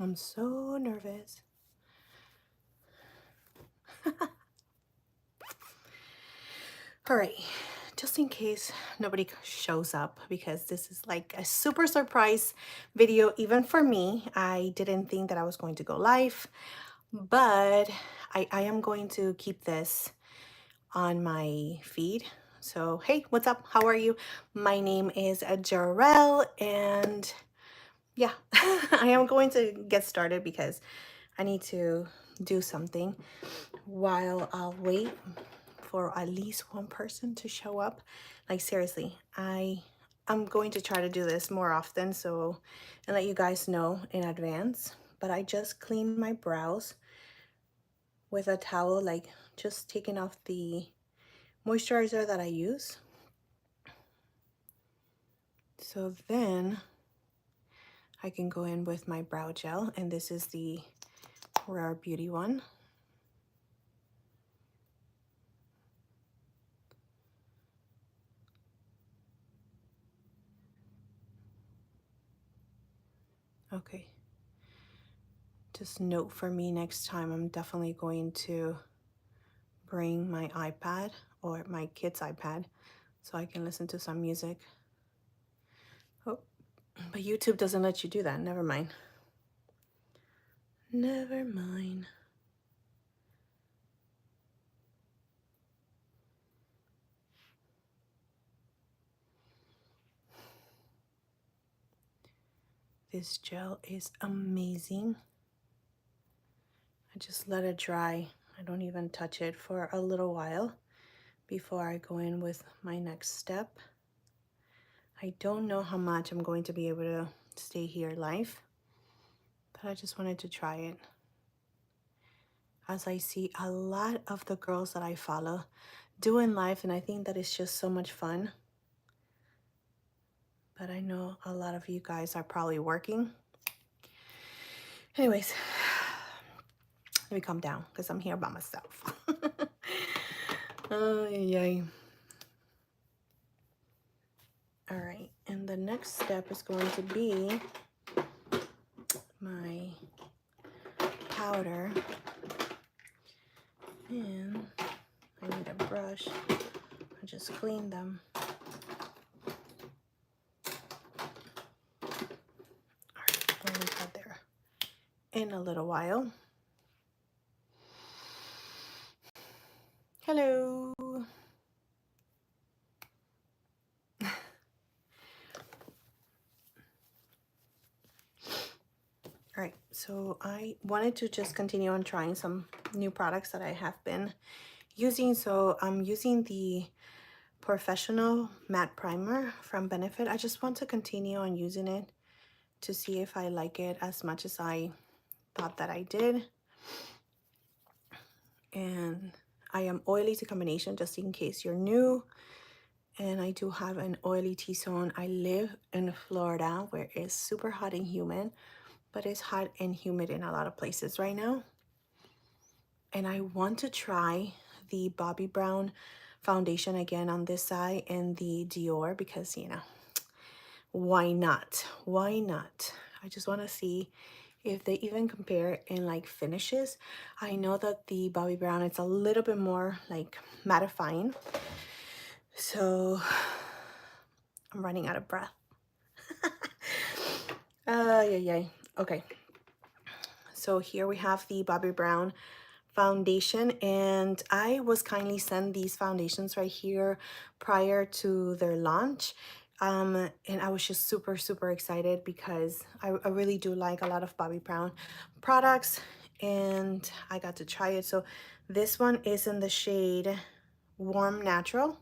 I'm so nervous. All right, just in case nobody shows up, because this is like a super surprise video, even for me. I didn't think that I was going to go live, but I am going to keep this on my feed. So, hey, what's up? How are you? My name is Gerel, and yeah, I am going to get started because I need to do something while I'll wait for at least one person to show up. Like seriously, I'm going to try to do this more often, so and let you guys know in advance. But I just cleaned my brows with a towel, like just taking off the moisturizer that I use. So then I can go in with my brow gel, and this is the Rare Beauty one. Okay. Just note for me next time, I'm definitely going to bring my iPad or my kid's iPad so I can listen to some music. Oh, but YouTube doesn't let you do that. Never mind. Never mind. This gel is amazing. I just let it dry. I don't even touch it for a little while before I go in with my next step. I don't know how much I'm going to be able to stay here live, but I just wanted to try it. As I see a lot of the girls that I follow doing live, and I think that it's just so much fun. But I know a lot of you guys are probably working. Anyways, let me calm down because I'm here by myself. Oh, yay. All right, and the next step is going to be my powder. And I need a brush. I just clean them. All right, we'll leave that there in a little while. Hello. All right, so I wanted to just continue on trying some new products that I have been using. So I'm using the Professional Matte Primer from Benefit. I just want to continue on using it to see if I like it as much as I thought that I did. And I am oily to combination, just in case you're new. And I do have an oily T-zone. I live in Florida where it's super hot and humid, but it's hot and humid in a lot of places right now. And I want to try the Bobbi Brown foundation again on this side and the Dior because, you know, why not? Why not? I just want to see if they even compare in like finishes. I know that the Bobbi Brown, it's a little bit more like mattifying. So I'm running out of breath. Yeah. Okay. So here we have the Bobbi Brown foundation, and I was kindly sent these foundations right here prior to their launch. And I was just super excited because I really do like a lot of Bobbi Brown products, and I got to try it. So this one is in the shade Warm Natural.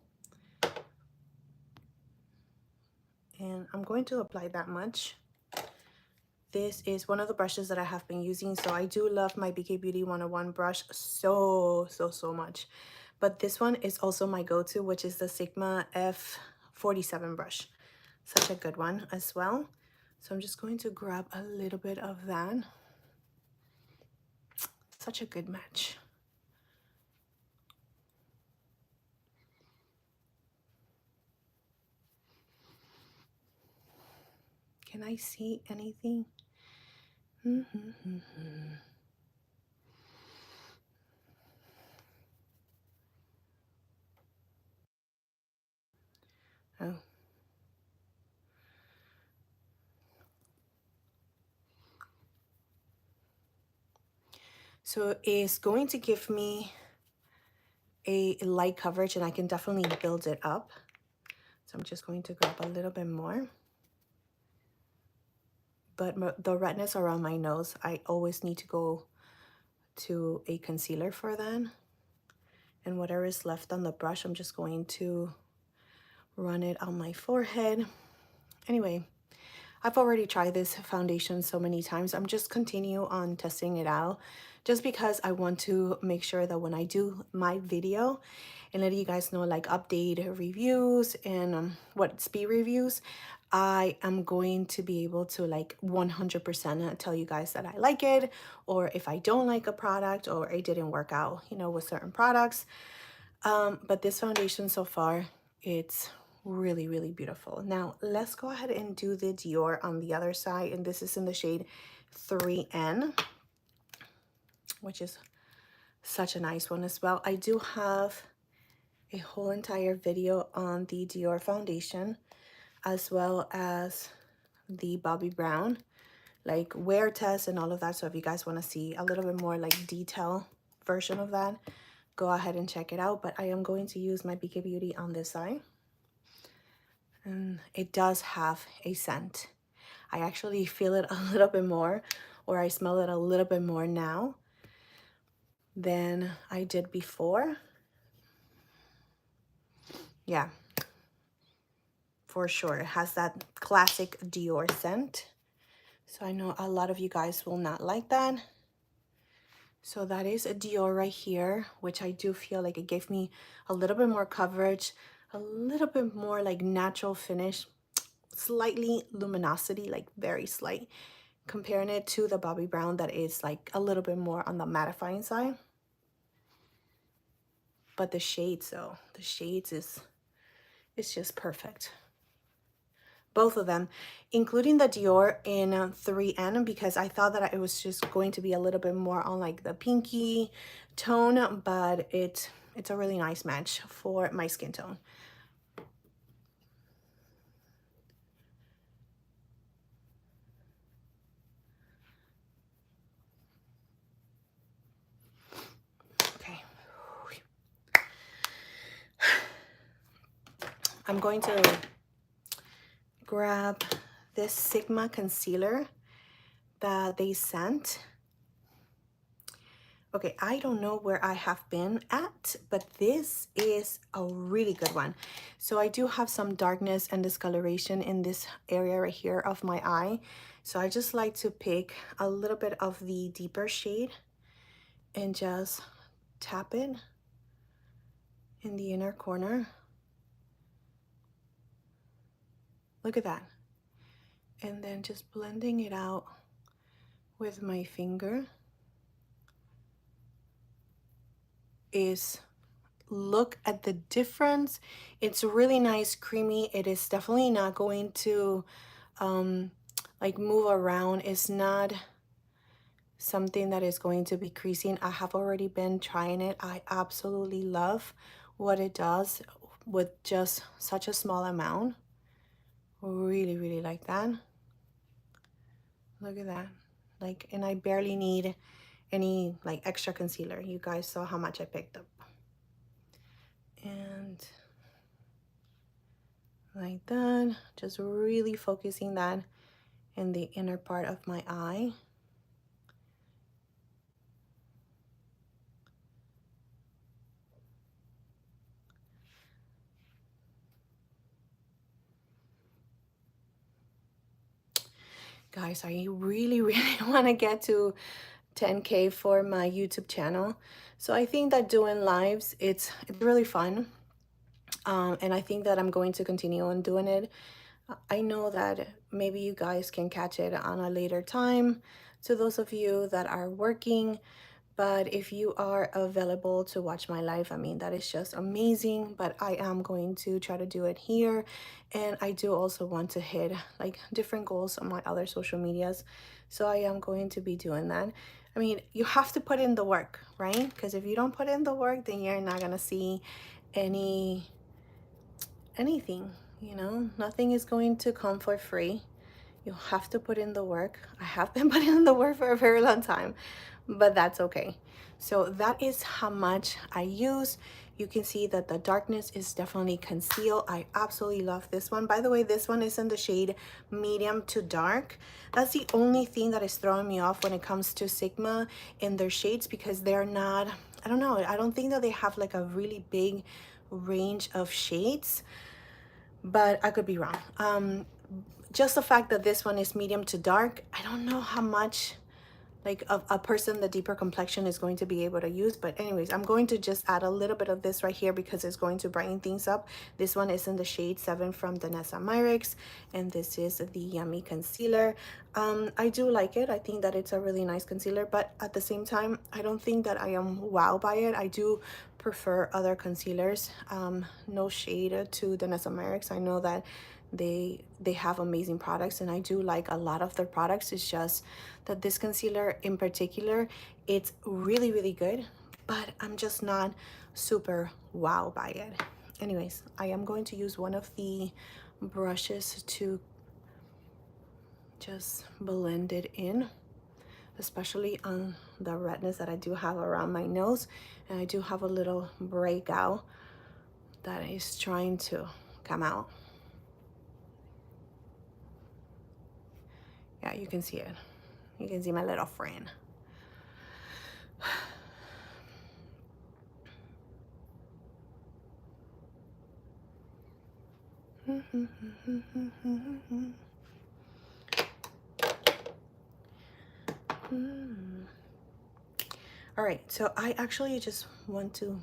And I'm going to apply that much. This is one of the brushes that I have been using. So I do love my BK Beauty 101 brush so much. But this one is also my go-to, which is the Sigma F47 brush. Such a good one as well. So I'm just going to grab a little bit of that. Such a good match. Can I see anything? Oh. So it's going to give me a light coverage, and I can definitely build it up. So I'm just going to grab a little bit more. But the redness around my nose, I always need to go to a concealer for that. And whatever is left on the brush, I'm just going to run it on my forehead. Anyway, I've already tried this foundation so many times. I'm just continue on testing it out just because I want to make sure that when I do my video and let you guys know like update reviews and what speed reviews, I am going to be able to like 100% tell you guys that I like it, or if I don't like a product or it didn't work out, you know, with certain products. But this foundation so far, it's really, really beautiful. Now let's go ahead and do the Dior on the other side, and this is in the shade 3N, which is such a nice one as well. I do have a whole entire video on the Dior foundation as well as the Bobbi Brown, like wear test and all of that. So if you guys want to see a little bit more like detail version of that, go ahead and check it out. But I am going to use my BK Beauty on this side. And it does have a scent. I actually feel it a little bit more, or I smell it a little bit more now than I did before. Yeah, for sure. It has that classic Dior scent. So I know a lot of you guys will not like that. So that is a Dior right here, which I do feel like it gave me a little bit more coverage, a little bit more like natural finish, slightly luminosity, like very slight, comparing it to the Bobbi Brown that is like a little bit more on the mattifying side. But the shades though, the shades is, it's just perfect. Both of them, including the Dior in 3N, because I thought that it was just going to be a little bit more on like the pinky tone, but it's a really nice match for my skin tone. Okay. I'm going to grab this Sigma concealer that they sent. Okay, I don't know where I have been at, but this is a really good one. So I do have some darkness and discoloration in this area right here of my eye. So I just like to pick a little bit of the deeper shade and just tap it in the inner corner. Look at that. And then just blending it out with my finger is, look at the difference. It's really nice, creamy. It is definitely not going to like move around. It's not something that is going to be creasing. I have already been trying it. I absolutely love what it does with just such a small amount. Really, really like that. Look at that. Like, and I barely need any like extra concealer. You guys saw how much I picked up. And like that, just really focusing that in the inner part of my eye. Guys, I really, really want to get to 10K for my YouTube channel. So I think that doing lives, it's really fun. And I think that I'm going to continue on doing it. I know that maybe you guys can catch it on a later time, to those of you that are working, But if you are available to watch my live, I mean, that is just amazing. But I am going to try to do it here. And I do also want to hit like different goals on my other social medias. So I am going to be doing that. I mean, you have to put in the work, right? Because if you don't put in the work, then you're not going to see anything, you know? Nothing is going to come for free. You have to put in the work. I have been putting in the work for a very long time, but that's okay. So that is how much I use. You can see that the darkness is definitely concealed. I absolutely love this one. By the way, this one is in the shade medium to dark. That's the only thing that is throwing me off when it comes to Sigma in their shades, because they're not, I don't know, I don't think that they have like a really big range of shades, but I could be wrong. Just the fact that this one is medium to dark, I don't know how much like a person the deeper complexion is going to be able to use. But anyways, I'm going to just add a little bit of this right here because it's going to brighten things up. This one is in the shade 7 from Danessa Myricks, and this is the Yummy Concealer. I do like it. I think that it's a really nice concealer, but at the same time, I don't think that I am wowed by it. I do prefer other concealers. No shade to Danessa Myricks. I know that they have amazing products, and I do like a lot of their products. It's just that this concealer in particular, it's really, really good, but I'm just not super wow by it. Anyways, I am going to use one of the brushes to just blend it in, especially on the redness that I do have around my nose, and I do have a little breakout that is trying to come out. Yeah, you can see it. You can see my little friend. All right, so I actually just want to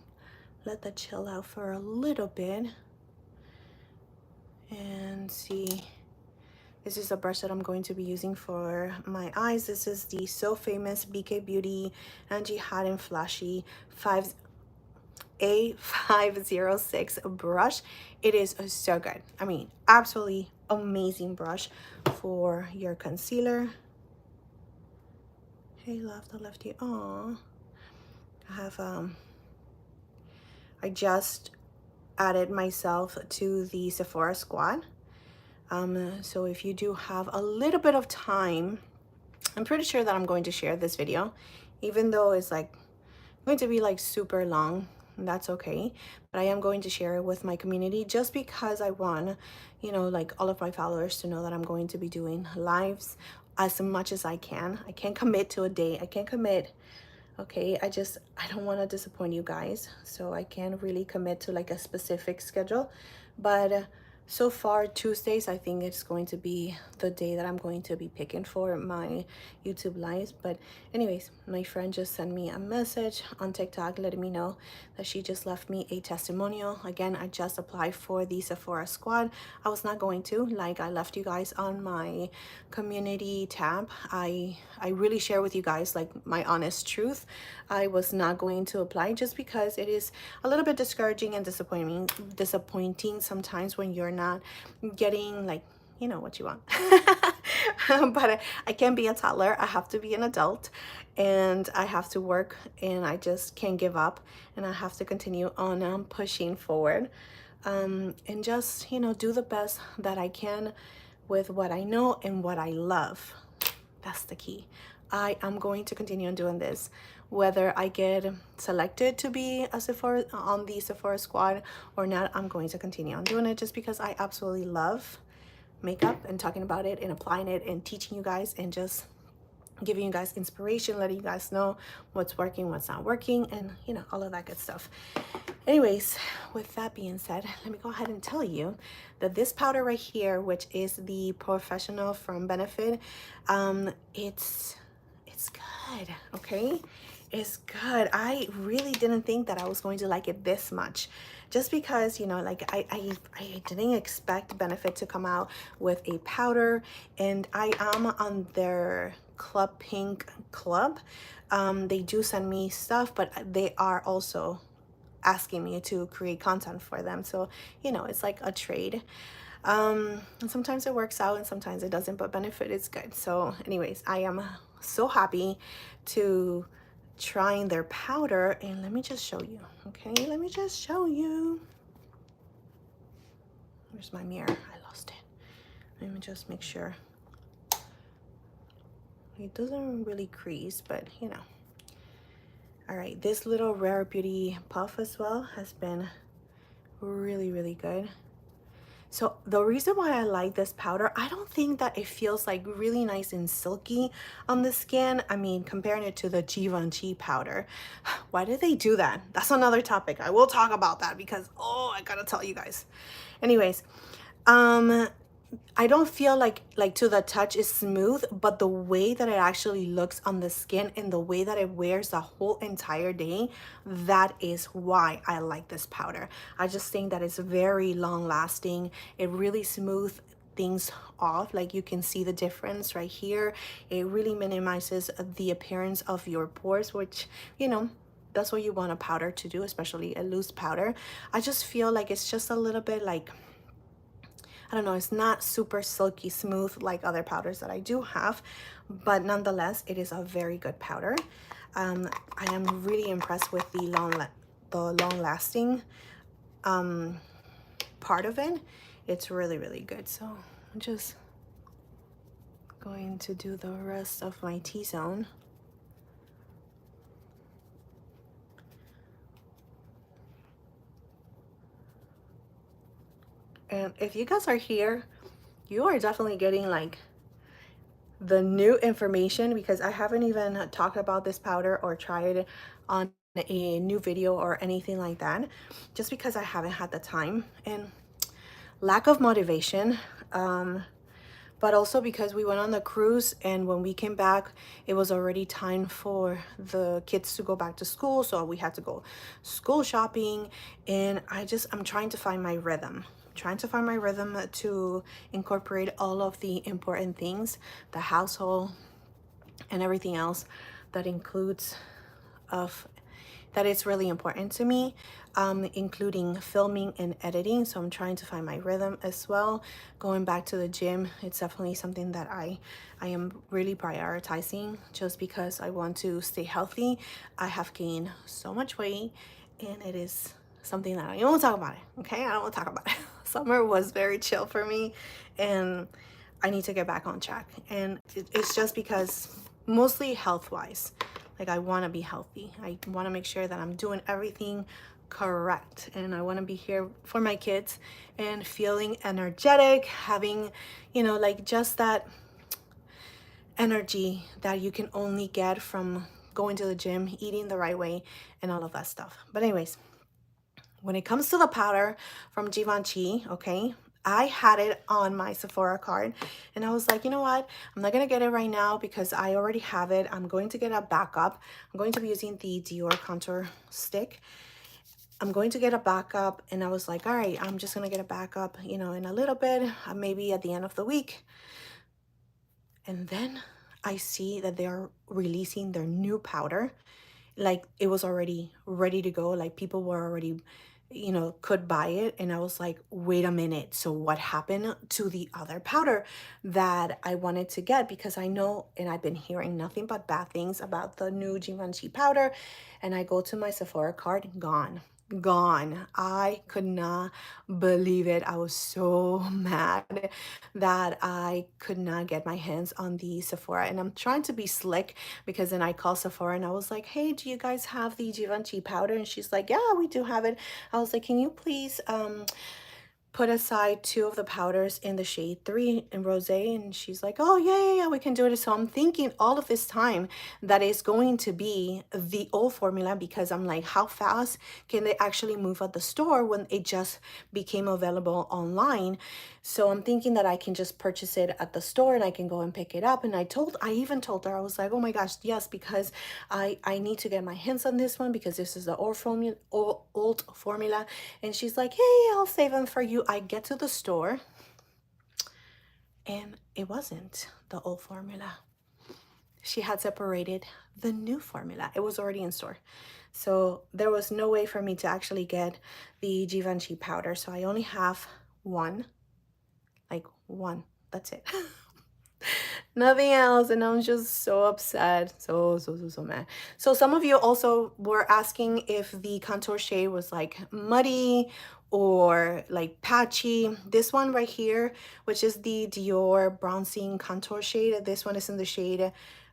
let that chill out for a little bit and see. This is a brush that I'm going to be using for my eyes. This is the So Famous BK Beauty Angie Hot and Flashy A506 brush. It is so good. I mean, absolutely amazing brush for your concealer. Hey, love, the lefty. Aw. I have I just added myself to the Sephora squad. So if you do have a little bit of time, I'm pretty sure that I'm going to share this video, even though it's like going to be like super long. And that's okay, but I am going to share it with my community just because I want, you know, like all of my followers to know that I'm going to be doing lives as much as I can. I can't commit to a day. I can't commit. Okay, I don't want to disappoint you guys, so I can't really commit to like a specific schedule, but so far Tuesdays, I think it's going to be the day that I'm going to be picking for my YouTube lives. But anyways, my friend just sent me a message on TikTok letting me know that she just left me a testimonial. Again, I just applied for the Sephora squad. I was not going to, like I left you guys on my community tab. I really share with you guys like my honest truth. I was not going to apply just because it is a little bit discouraging and disappointing sometimes when you're not getting like, you know, what you want. But I can't be a toddler. I have to be an adult, and I have to work, and I just can't give up, and I have to continue on pushing forward, and just, you know, do the best that I can with what I know and what I love. That's the key. I am going to continue on doing this, whether I get selected to be a Sephora on the Sephora squad or not. I'm going to continue on doing it just because I absolutely love makeup and talking about it and applying it and teaching you guys and just giving you guys inspiration, letting you guys know what's working, what's not working, and you know, all of that good stuff. Anyways, with that being said, let me go ahead and tell you that this powder right here, which is the Professional from Benefit, it's good, okay? It's good. I really didn't think that I was going to like it this much, just because, you know, like I didn't expect Benefit to come out with a powder, and I am on their Club Pink Club. They do send me stuff, but they are also asking me to create content for them. So, you know, it's like a trade. And sometimes it works out and sometimes it doesn't, but benefit is good. So anyways, I am so happy to trying their powder, and let me just show you. Okay, let me just show you. Where's my mirror? I lost it. Let me just make sure. It doesn't really crease, but you know. All right, this little Rare Beauty puff as well has been really, really good. So the reason why I like this powder, I don't think that it feels like really nice and silky on the skin. I mean, comparing it to the Givenchy powder. Why did they do that? That's another topic. I will talk about that because, oh, I gotta tell you guys. Anyways, I don't feel like to the touch is smooth, but the way that it actually looks on the skin and the way that it wears the whole entire day, that is why I like this powder. I just think that it's very long lasting. It really smooth things off. Like you can see the difference right here. It really minimizes the appearance of your pores, which, you know, that's what you want a powder to do, especially a loose powder. I just feel like it's just a little bit like, I don't know, it's not super silky smooth like other powders that I do have, but nonetheless, it is a very good powder. I am really impressed with the long lasting part of it. It's really, really good. So I'm just going to do the rest of my T-zone. And if you guys are here, you are definitely getting like the new information, because I haven't even talked about this powder or tried it on a new video or anything like that, just because I haven't had the time and lack of motivation. But also because we went on the cruise, and when we came back, it was already time for the kids to go back to school. So we had to go school shopping, and I'm trying to find my rhythm. Trying to find my rhythm to incorporate all of the important things, the household and everything else that includes of that is really important to me, including filming and editing. So I'm trying to find my rhythm as well. Going back to the gym, it's definitely something that I am really prioritizing, just because I want to stay healthy. I have gained so much weight, and it is something that I don't want to talk about it. Okay, I don't want to talk about it. Summer was very chill for me, and I need to get back on track. And it's just because, mostly health wise, like I want to be healthy. I want to make sure that I'm doing everything correct, and I want to be here for my kids and feeling energetic, having, you know, like just that energy that you can only get from going to the gym, eating the right way, and all of that stuff. But anyways, when it comes to the powder from Givenchy, okay, I had it on my Sephora card, and I was like, you know what? I'm not going to get it right now because I already have it. I'm going to get a backup. I'm going to be using the Dior contour stick. I'm going to get a backup, and I was like, all right, I'm just going to get a backup, you know, in a little bit, maybe at the end of the week. And then I see that they are releasing their new powder. Like it was already ready to go. Like people were already, you know, could buy it. And I was like, wait a minute. So what happened to the other powder that I wanted to get? Because I know, and I've been hearing nothing but bad things about the new Givenchy powder. And I go to my Sephora card, gone. Gone. I could not believe it. I was so mad that I could not get my hands on the Sephora. And I'm trying to be slick, because then I called Sephora and I was like, hey, do you guys have the Givenchy powder? And she's like, yeah, we do have it. I was like, can you please put aside 2 of the powders in the shade 3 in rosé? And she's like, oh yeah, we can do it. So I'm thinking all of this time that is going to be the old formula, because I'm like, how fast can they actually move at the store when it just became available online? So I'm thinking that I can just purchase it at the store and I can go and pick it up. And I even told her, I was like, oh my gosh, yes, because I need to get my hands on this one, because this is the old formula. And she's like, hey, I'll save them for you. I get to the store, and it wasn't the old formula. she had separated the new formula. It was already in store. So there was no way for me to actually get the Givenchy powder. So I only have one, like one, that's it. Nothing else, and I'm just so upset, so mad. So some of you also were asking if the contour shade was like muddy or like patchy. This one right here, which is the Dior bronzing contour shade, this one is in the shade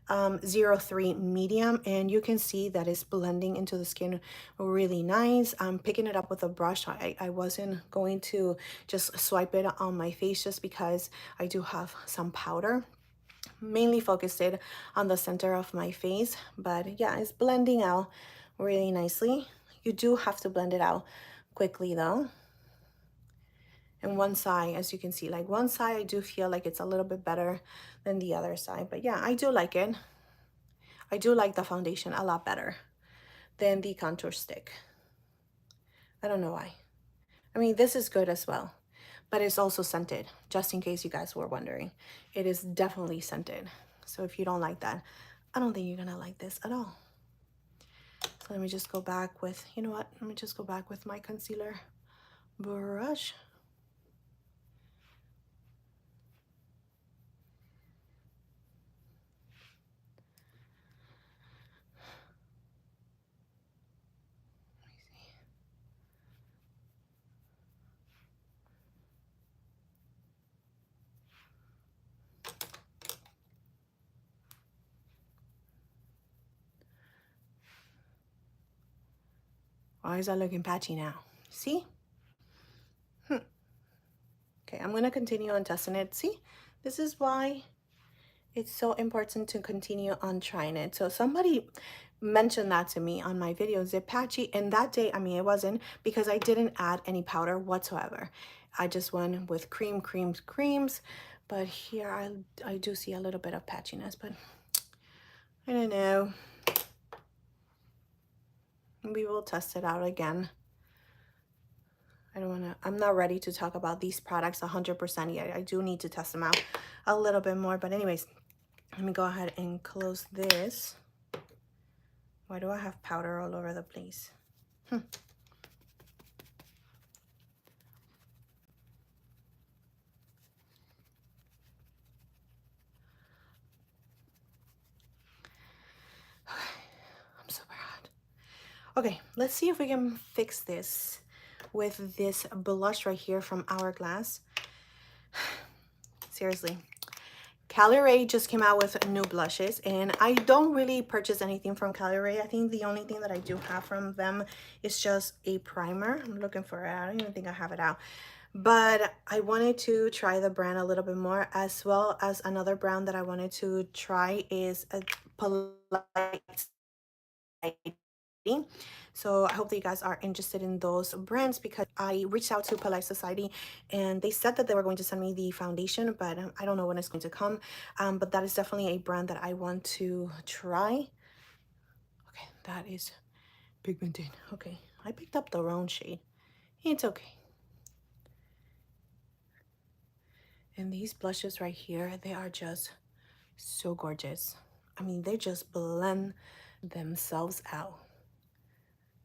03 medium, and you can see that it's blending into the skin really nice. I'm picking it up with a brush. I wasn't going to just swipe it on my face just because I do have some powder, mainly focused it on the center of my face. But yeah, it's blending out really nicely. You do have to blend it out quickly though. And one side, as you can see, like one side I do feel like it's a little bit better than the other side, but yeah, I do like it. I do like the foundation a lot better than the contour stick. I don't know why. I mean, this is good as well, but it's also scented, just in case you guys were wondering. It is definitely scented. So if you don't like that, I don't think you're gonna like this at all. So let me just go back with, you know what? Let me just go back with my concealer brush. Why is that looking patchy now? See? Okay, I'm gonna continue on testing it. See, this is why it's so important to continue on trying it. So somebody mentioned that to me on my video, is it patchy? And that day, I mean, it wasn't, because I didn't add any powder whatsoever. I just went with creams. But here I do see a little bit of patchiness, but I don't know. We will test it out again. I'm not ready to talk about these products 100% yet. I do need to test them out a little bit more. But anyways, let me go ahead and close this. Why do I have powder all over the place? I'm super hot. Okay, let's see if we can fix this with this blush right here from Hourglass. Seriously. Caliray just came out with new blushes, and I don't really purchase anything from Caliray. I think the only thing that I do have from them is just a primer. I'm looking for it. I don't even think I have it out. But I wanted to try the brand a little bit more, as well as another brand that I wanted to try is a Polite. So I hope that you guys are interested in those brands, because I reached out to Polite Society and they said that they were going to send me the foundation, but I don't know when it's going to come. But that is definitely a brand that I want to try. Okay, that is pigmented. Okay, I picked up the wrong shade. It's okay. And these blushes right here, they are just so gorgeous. I mean, they just blend themselves out.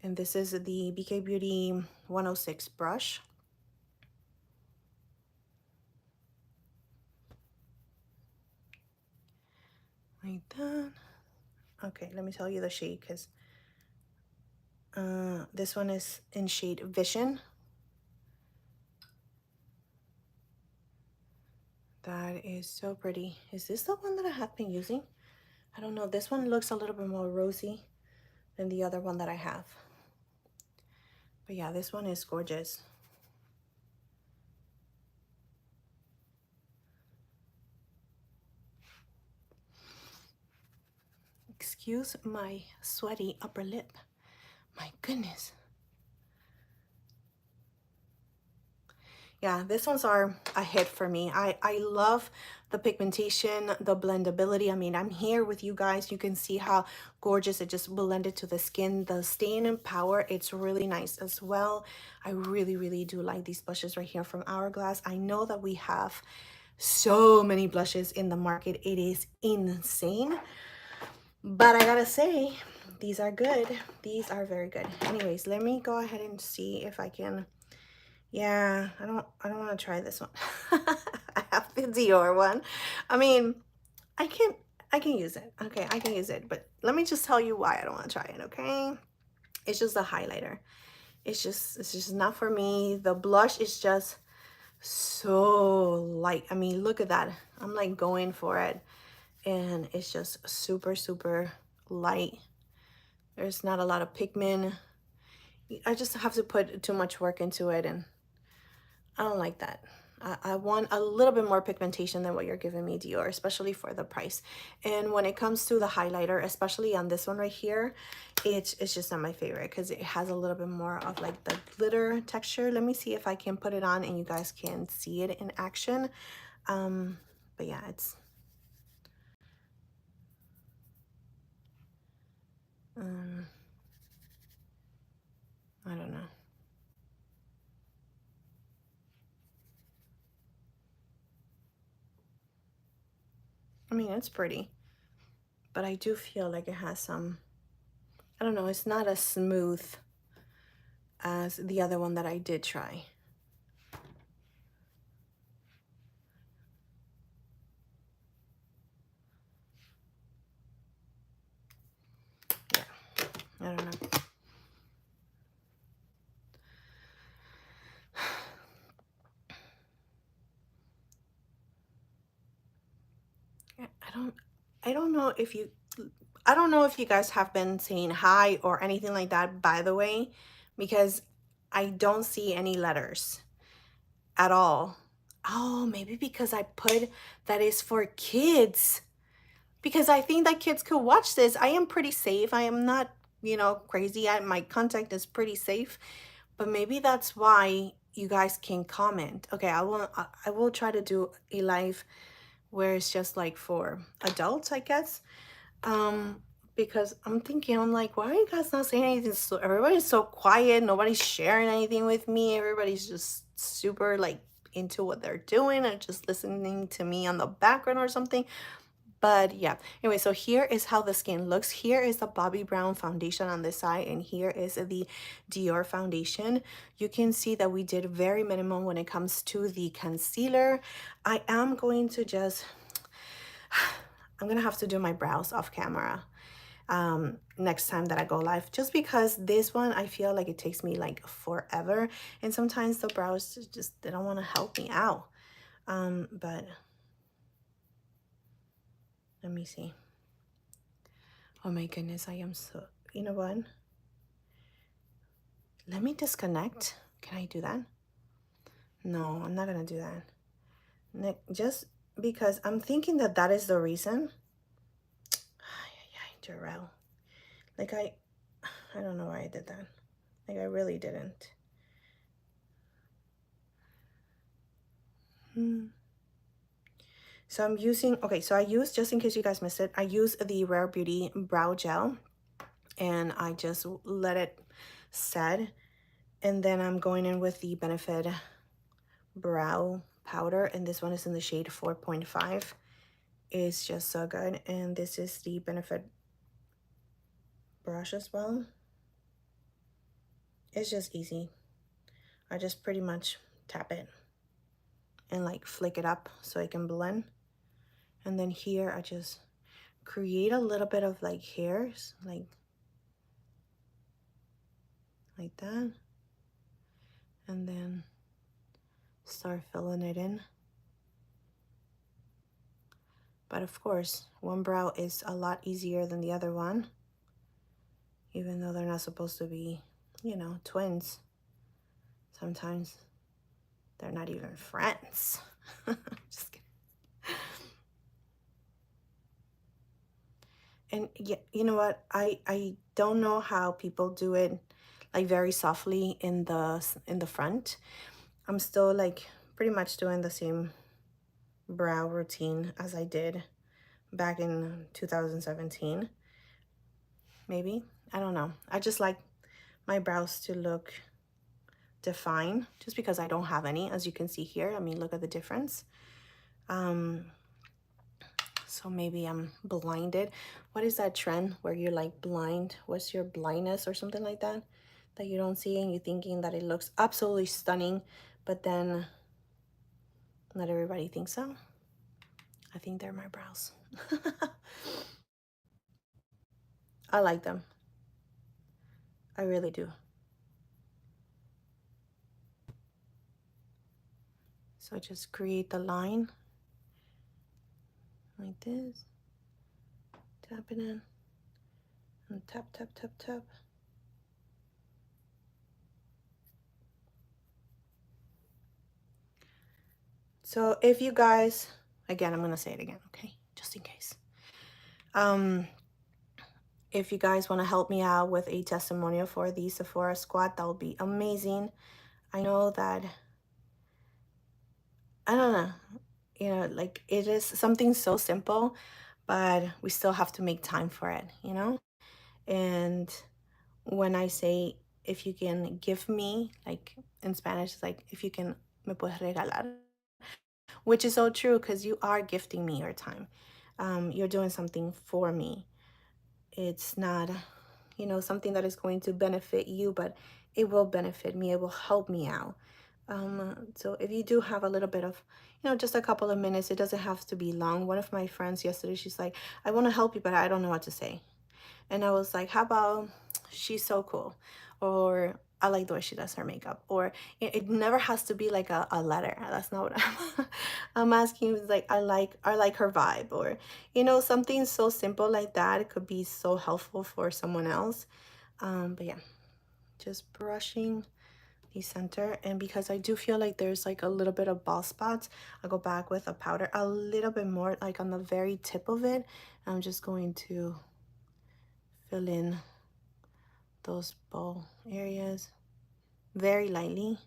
And this is the BK Beauty 106 brush. Like that. Okay, let me tell you the shade, because this one is in shade Vision. That is so pretty. Is this the one that I have been using? I don't know. This one looks a little bit more rosy than the other one that I have. But yeah, this one is gorgeous. Excuse my sweaty upper lip. My goodness. Yeah, these ones are a hit for me. I love the pigmentation, the blendability. I mean, I'm here with you guys. You can see how gorgeous it just blended to the skin. The staying power, it's really nice as well. I really do like these blushes right here from Hourglass. I know that we have so many blushes in the market. It is insane. But I gotta say, these are good. These are very good. Anyways, let me go ahead and see if I can. Yeah, I don't want to try this one. I have the Dior one. I mean, I can I can use it. Okay, I can use it. But let me just tell you why I don't want to try it, okay? It's just a highlighter. It's just not for me. The blush is just so light. I mean, look at that. I'm like going for it, and it's just super, super light. There's not a lot of pigment. I just have to put too much work into it, and I don't like that. I want a little bit more pigmentation than what you're giving me, Dior, especially for the price. And when it comes to the highlighter, especially on this one right here, it's just not my favorite because it has a little bit more of like the glitter texture. Let me see if I can put it on and you guys can see it in action. But yeah, it's I don't know. I mean, it's pretty, but I do feel like it has some, I don't know, it's not as smooth as the other one that I did try. Yeah, I don't know. I don't know if you, I don't know if you guys have been saying hi or anything like that, by the way, because I don't see any letters at all. Oh, maybe because I put that is for kids. Because I think that kids could watch this. I am pretty safe. I am not, crazy. My contact is pretty safe. But maybe that's why you guys can comment. Okay, I will try to do a live where it's just like for adults, I guess. Um, because I'm like, why are you guys not saying anything? So everybody's so quiet, nobody's sharing anything with me, everybody's just super like into what they're doing and just listening to me on the background or something. But yeah, anyway, so here is how the skin looks. Here is the Bobbi Brown foundation on this side, and here is the Dior foundation. You can see that we did very minimum when it comes to the concealer. I am going to just, I'm gonna have to do my brows off camera next time that I go live, just because this one I feel like it takes me like forever, and sometimes the brows just they don't want to help me out. But let me see. Oh my goodness, I am so, you know what? Let me disconnect. Can I do that? No, I'm not gonna do that. Just because I'm thinking that that is the reason. Ay, Gerel. Like I don't know why I did that. Like I really didn't. So I'm using, okay, so I use, just in case you guys missed it, I use the Rare Beauty Brow Gel, and I just let it set. And then I'm going in with the Benefit Brow Powder, and this one is in the shade 4.5. It's just so good. And this is the Benefit brush as well. It's just easy. I just pretty much tap it and like flick it up so it can blend. And then here I just create a little bit of like hairs, like that. And then start filling it in. But of course, one brow is a lot easier than the other one, even though they're not supposed to be, twins. Sometimes they're not even friends. Just kidding. And yeah, you know what? I don't know how people do it like very softly in the front. I'm still like pretty much doing the same brow routine as I did back in 2017. Maybe. I don't know. I just like my brows to look defined just because I don't have any, as you can see here. I mean, look at the difference. So maybe I'm blinded. What is that trend where you're like blind? What's your blindness or something like that? That you don't see and you're thinking that it looks absolutely stunning, but then not everybody thinks so. I think they're my brows. I like them. I really do. So just create the line like this. Tap it in. And tap, tap, tap, tap. So if you guys, again, I'm going to say it again, okay? Just in case. If you guys want to help me out with a testimonial for the Sephora squad, that would be amazing. I know that, I don't know, like it is something so simple, but we still have to make time for it, And when I say, if you can give me, like in Spanish, it's like, if you can, me puedes regalar, which is so true because you are gifting me your time. You're doing something for me. It's not, something that is going to benefit you, but it will benefit me. It will help me out. So if you do have a little bit of, just a couple of minutes, it doesn't have to be long. One of my friends yesterday, she's like, I want to help you, but I don't know what to say. And I was like, how about, she's so cool, or I like the way she does her makeup, or it never has to be like a letter. That's not what I'm asking. Is like, I like her vibe, or something so simple like that. It could be so helpful for someone else. But yeah, just brushing the center. And because I do feel like there's like a little bit of bald spots, I'll go back with a powder a little bit more, like on the very tip of it. I'm just going to fill in those bald areas very lightly.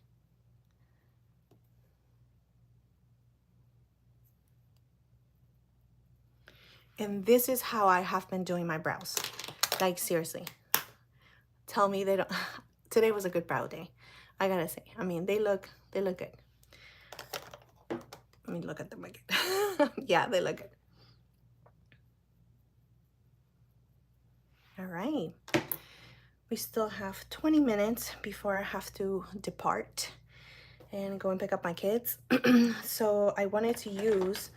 And this is how I have been doing my brows. Like, seriously. Tell me they don't. Today was a good brow day, I gotta say. I mean, they look good. Let me look at them again. Yeah, they look good. All right. We still have 20 minutes before I have to depart and go and pick up my kids. So I wanted to use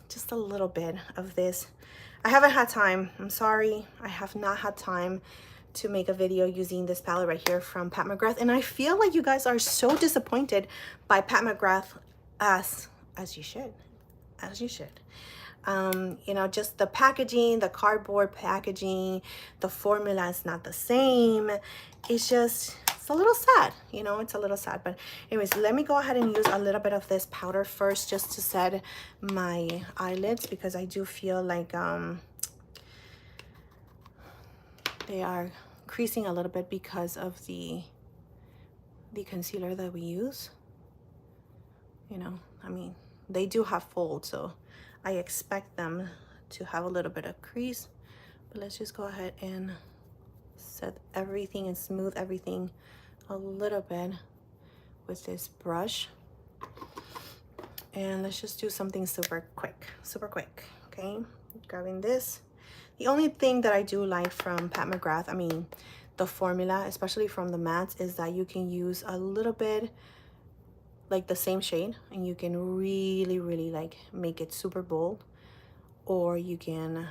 just a little bit of this. I haven't had time. I'm sorry. I have not had time to make a video using this palette right here from Pat McGrath. And I feel like you guys are so disappointed by Pat McGrath, as you should. As you should. Just the packaging, the cardboard packaging, the formula is not the same. It's a little sad, it's a little sad. But anyways, let me go ahead and use a little bit of this powder first, just to set my eyelids, because I do feel like they are creasing a little bit because of the concealer that we use. I mean, they do have folds, so I expect them to have a little bit of crease. But let's just go ahead and set everything and smooth everything a little bit with this brush. And let's just do something super quick, okay? Grabbing this. The only thing that I do like from Pat McGrath, I mean, the formula, especially from the mattes, is that you can use a little bit, like the same shade, and you can really, really like make it super bold, or you can,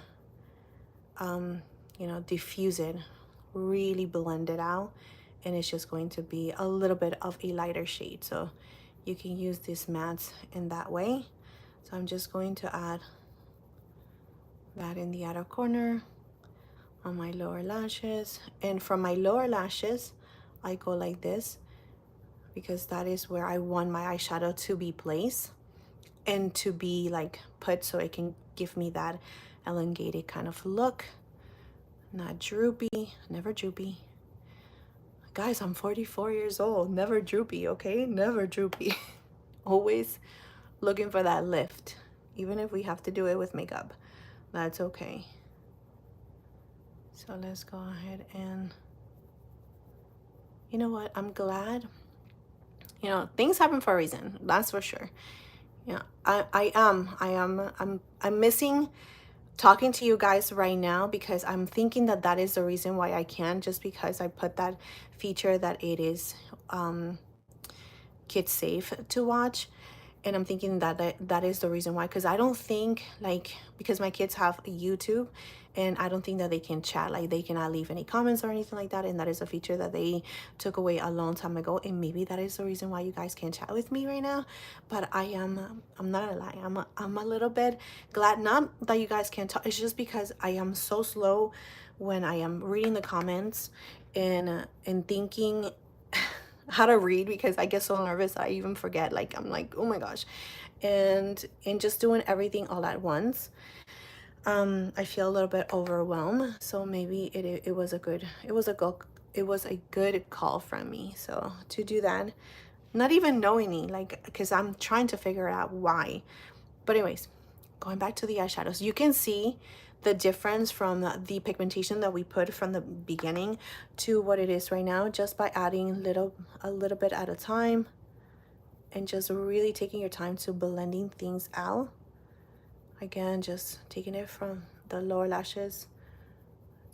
diffuse it, really blend it out, and it's just going to be a little bit of a lighter shade. So you can use these mattes in that way. So I'm just going to add that in the outer corner on my lower lashes. And from my lower lashes, I go like this, because that is where I want my eyeshadow to be placed and to be like put, so it can give me that elongated kind of look. Not droopy, never droopy. Guys, I'm 44 years old, never droopy, okay? Never droopy. Always looking for that lift, even if we have to do it with makeup. That's okay. So let's go ahead and, you know what? I'm glad, things happen for a reason. That's for sure. Yeah, I'm missing talking to you guys right now because I'm thinking that that is the reason why I can, just because I put that feature that it is kid safe to watch. And I'm thinking that that is the reason why, because I don't think, like, because my kids have YouTube, and I don't think that they can chat, like they cannot leave any comments or anything like that, and that is a feature that they took away a long time ago, and maybe that is the reason why you guys can't chat with me right now. But I'm not gonna lie, I'm a little bit glad, not that you guys can't talk, it's just because I am so slow when I am reading the comments and thinking how to read, because I get so nervous I even forget, like I'm like, oh my gosh. And just doing everything all at once, I feel a little bit overwhelmed. So maybe it was a good, it was a good call from me, so to do that, not even knowing, like, because I'm trying to figure out why. But anyways, going back to the eyeshadows, you can see the difference from the pigmentation that we put from the beginning to what it is right now, just by adding a little bit at a time, and just really taking your time to blending things out. Again, just taking it from the lower lashes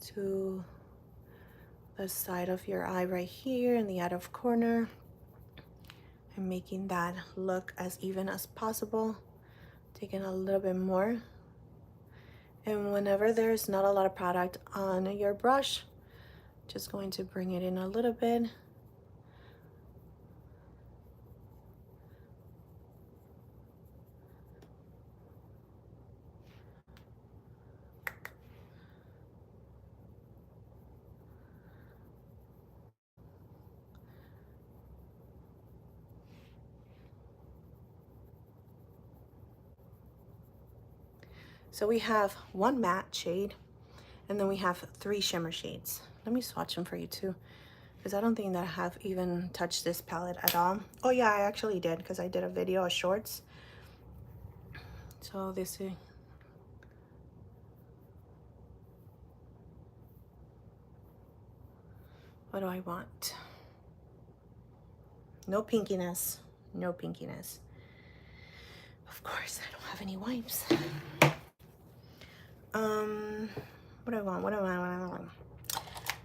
to the side of your eye right here in the outer corner, and making that look as even as possible. Taking a little bit more. And whenever there's not a lot of product on your brush, just going to bring it in a little bit. So we have one matte shade, and then we have 3 shimmer shades. Let me swatch them for you too, because I don't think that I have even touched this palette at all. Oh yeah, I actually did, because I did a video of shorts. So this is, what do I want? No pinkiness, no pinkiness. Of course, I don't have any wipes. What do I want? What do I want?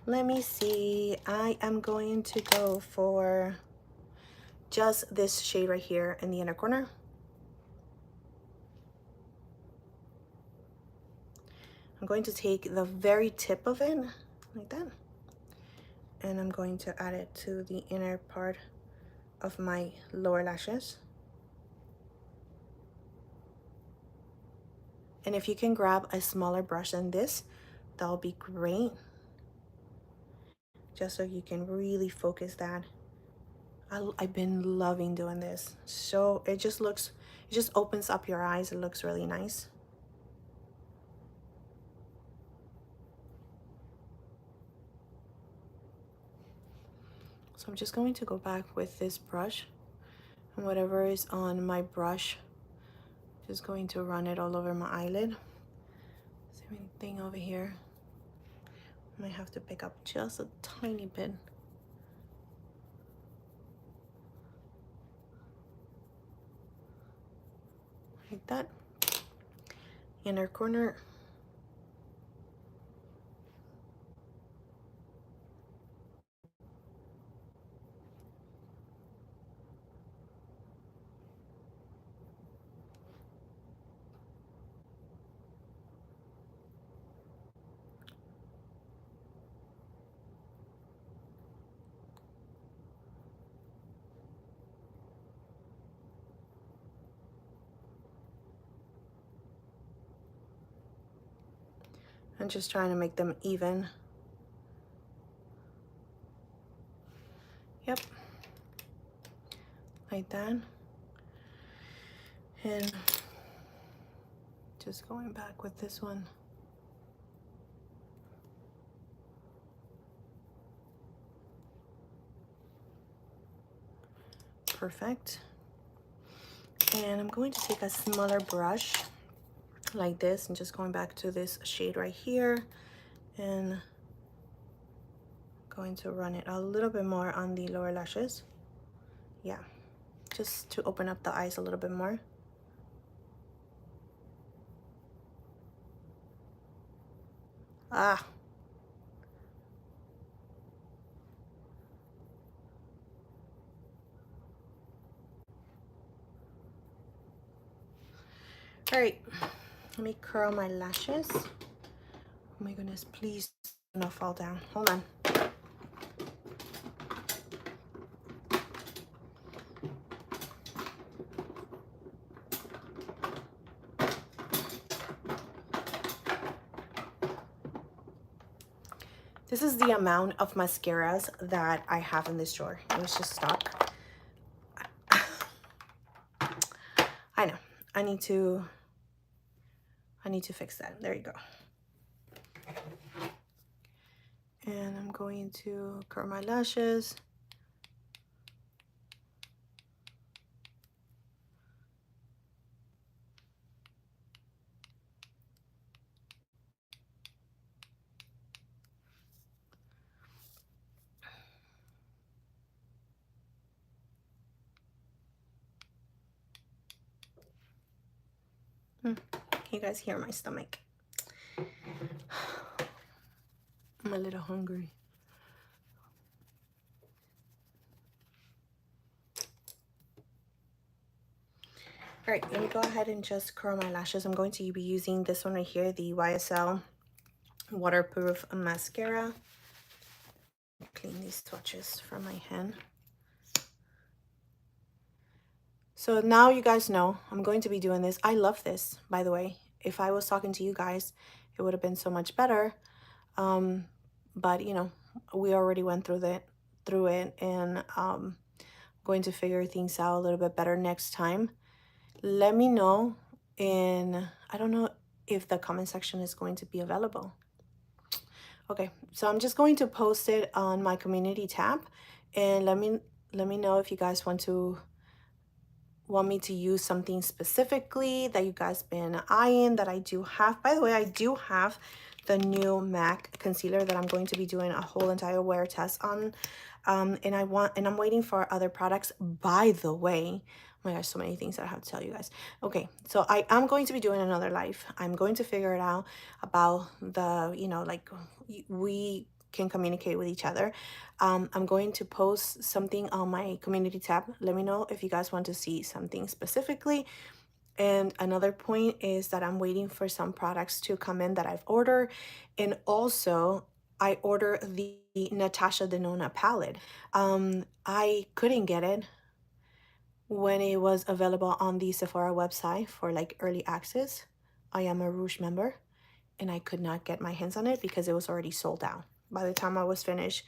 Let me see. I am going to go for just this shade right here in the inner corner. I'm going to take the very tip of it, like that, and I'm going to add it to the inner part of my lower lashes. And if you can grab a smaller brush than this, that'll be great, just so you can really focus that. I've been loving doing this. So it just opens up your eyes. It looks really nice. So I'm just going to go back with this brush, and whatever is on my brush, just going to run it all over my eyelid. Same thing over here. I might have to pick up just a tiny bit. Like that. Inner corner. I'm just trying to make them even. Yep. Like that. And just going back with this one. Perfect. And I'm going to take a smaller brush like this, and just going back to this shade right here, and going to run it a little bit more on the lower lashes. Yeah, just to open up the eyes a little bit more. Ah. All right, let me curl my lashes. Oh my goodness, please do not fall down. Hold on. This is the amount of mascaras that I have in this drawer. It was just stuck. I know. I need to fix that. There you go. And I'm going to curl my lashes. Can you guys hear my stomach? I'm a little hungry. All right, let me go ahead and just curl my lashes. I'm going to be using this one right here, the YSL Waterproof Mascara. Clean these swatches from my hand. So now you guys know I'm going to be doing this. I love this, by the way. If I was talking to you guys, it would have been so much better. But you know, we already went through it, and going to figure things out a little bit better next time. Let me know I don't know if the comment section is going to be available. Okay, so I'm just going to post it on my community tab, and let me know if you guys want me to use something specifically that you guys been eyeing that I do have. By the way, I do have the new MAC concealer that I'm going to be doing a whole entire wear test on. And I'm waiting for other products. By the way, oh my gosh, so many things that I have to tell you guys. Okay, so I am going to be doing another live. I'm going to figure it out about the, you know, like we can communicate with each other. I'm going to post something on my community tab. Let me know if you guys want to see something specifically. And another point is that I'm waiting for some products to come in that I've ordered. And also, I ordered the Natasha Denona palette. I couldn't get it when it was available on the Sephora website for like early access. I am a Rouge member, and I could not get my hands on it because it was already sold out. By the time I was finished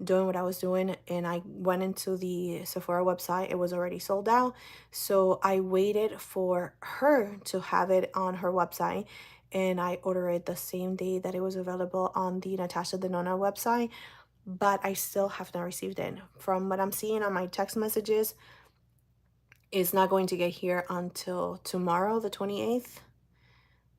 doing what I was doing and I went into the Sephora website, it was already sold out. So I waited for her to have it on her website, and I ordered it the same day that it was available on the Natasha Denona website, but I still have not received it. From what I'm seeing on my text messages, it's not going to get here until tomorrow, the 28th.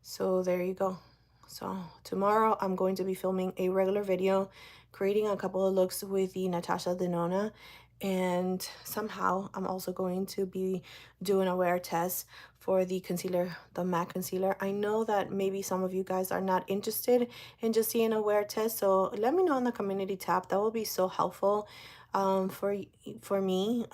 So there you go. So tomorrow I'm going to be filming a regular video, creating a couple of looks with the Natasha Denona, and somehow I'm also going to be doing a wear test for the concealer, the MAC concealer. I know that maybe some of you guys are not interested in just seeing a wear test, so let me know in the community tab. That will be so helpful for me,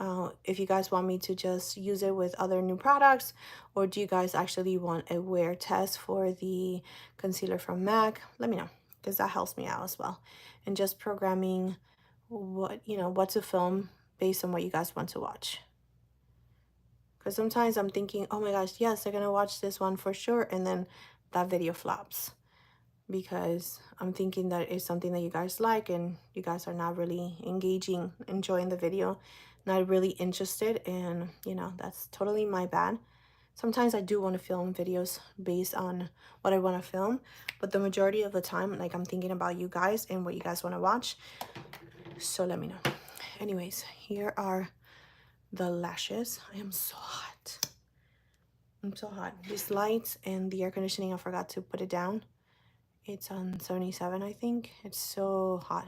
if you guys want me to just use it with other new products, or do you guys actually want a wear test for the concealer from MAC? Let me know, because that helps me out as well. And just programming what to film based on what you guys want to watch. Because sometimes I'm thinking, oh my gosh, yes, they're gonna watch this one for sure, and then that video flops because I'm thinking that it's something that you guys like and you guys are not really enjoying the video, not really interested, and that's totally my bad. Sometimes I do want to film videos based on what I want to film, but the majority of the time, like, I'm thinking about you guys and what you guys want to watch. So let me know. Anyways, here are the lashes. I am so hot. I'm so hot. These lights and the air conditioning, I forgot to put it down. It's on 77, I think. It's so hot.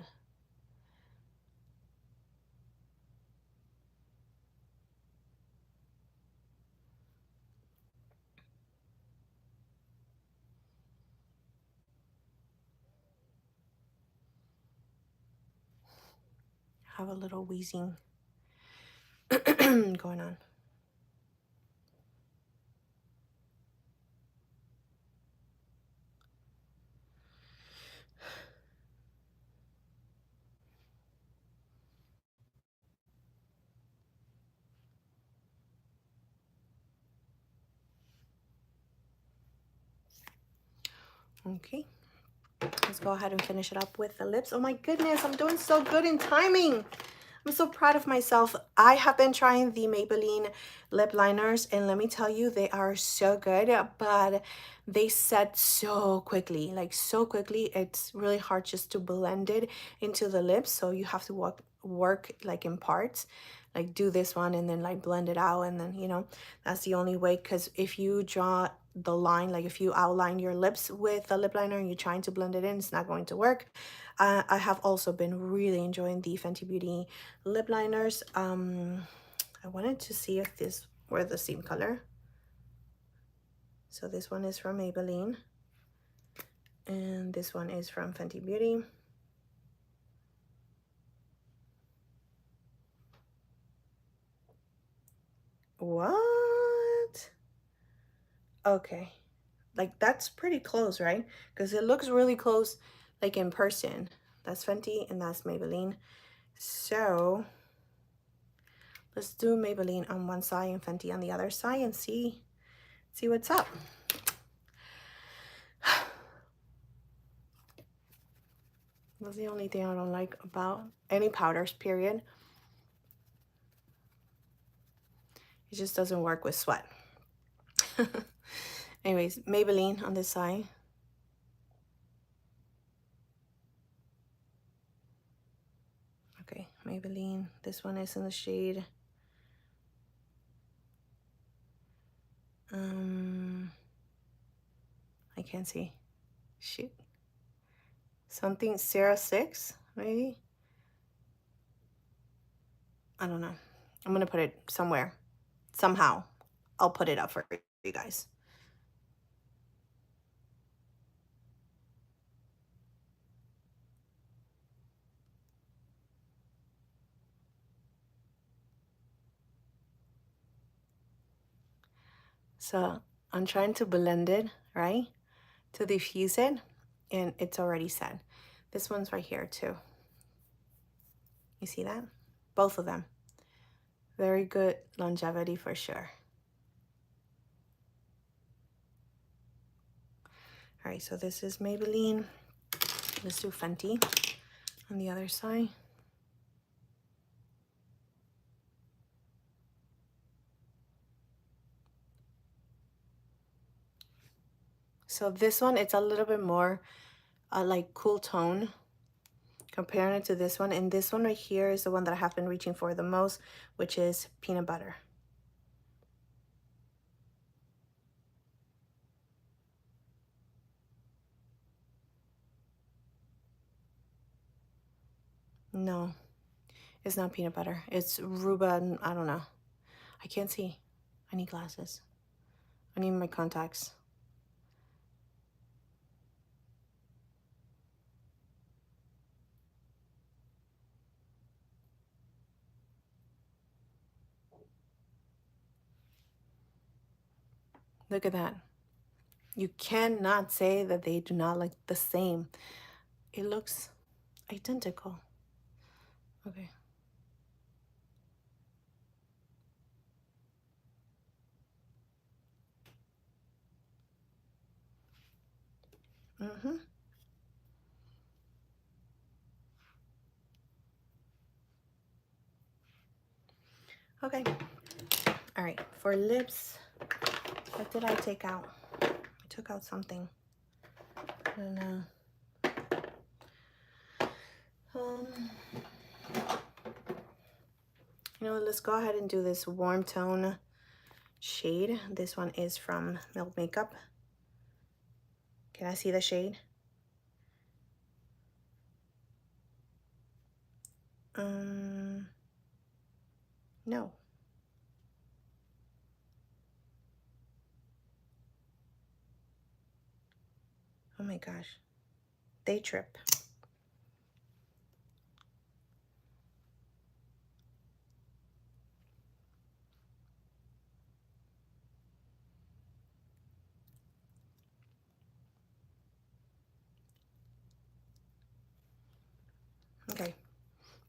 have a little wheezing going on. Okay, let's go ahead and finish it up with the lips. Oh my goodness, I'm doing so good in timing. I'm so proud of myself. I have been trying the Maybelline lip liners, and let me tell you, they are so good, but they set so quickly, like so quickly. It's really hard just to blend it into the lips, so you have to work like in parts, like do this one and then like blend it out, and then, you know, that's the only way. Because if you draw the line, like if you outline your lips with a lip liner and you're trying to blend it in, it's not going to work. I have also been really enjoying the Fenty Beauty lip liners. I wanted to see if this were the same color. So this one is from Maybelline, and this one is from Fenty Beauty. What? Okay, like that's pretty close, right? Because it looks really close, like in person. That's Fenty and that's Maybelline. So let's do Maybelline on one side and Fenty on the other side and see what's up. That's the only thing I don't like about any powders, period. It just doesn't work with sweat. Anyways, Maybelline on this side. Okay, Maybelline. This one is in the shade I can't see. Shoot. Something 06, maybe? I don't know. I'm gonna put it somewhere. Somehow. I'll put it up for you guys. So I'm trying to blend it, right? To diffuse it, and it's already set. This one's right here too. You see that? Both of them. Very good longevity for sure. All right, so this is Maybelline. Let's do Fenty on the other side. So this one, it's a little bit more like cool tone comparing it to this one. And this one right here is the one that I have been reaching for the most, which is Peanut Butter. No, it's not Peanut Butter. It's Ruba, I don't know. I can't see. I need glasses. I need my contacts. Look at that. You cannot say that they do not look the same. It looks identical. Okay. Mm-hmm. Okay. All right. For lips, what did I take out? I took out something. I don't know. You know, let's go ahead and do this warm tone shade. This one is from Milk Makeup. Can I see the shade? No. Oh my gosh. Day Trip.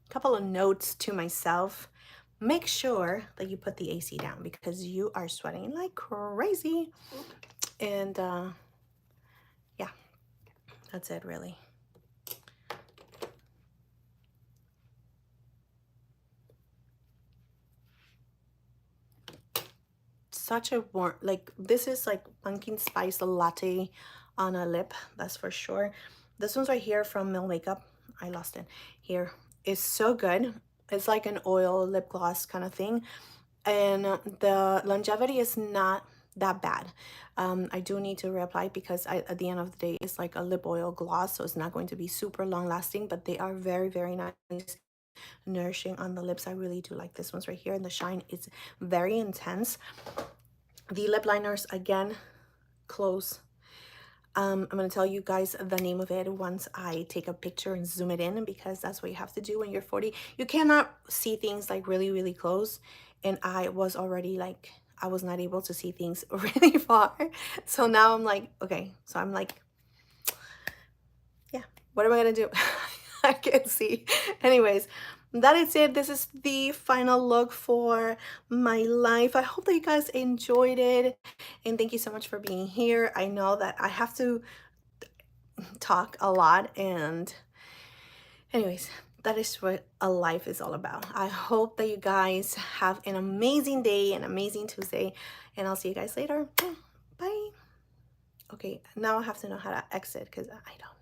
couple of notes to myself. Make sure that you put the AC down because you are sweating like crazy. And yeah, that's it really. Such a warm, like this is like pumpkin spice latte on a lip, that's for sure. This one's right here from Mill Makeup. I lost it. Here, it's so good. It's like an oil lip gloss kind of thing, and the longevity is not that bad. I do need to reapply because at the end of the day it's like a lip oil gloss, so it's not going to be super long lasting, but they are very, very nice, nourishing on the lips. I really do like this one's right here, and the shine is very intense. The lip liners, again, close. I'm going to tell you guys the name of it once I take a picture and zoom it in, because that's what you have to do when you're 40. You cannot see things like really, really close. And I was already like, I was not able to see things really far. So now I'm like, okay. So I'm like, yeah, what am I going to do? I can't see. Anyways, that is it. This is the final look for my life. I hope that you guys enjoyed it, and thank you so much for being here. I know that I have to talk a lot, and anyways, that is what a life is all about. I hope that you guys have an amazing day, an amazing Tuesday, and I'll see you guys later. Bye. Okay, now I have to know how to exit because I don't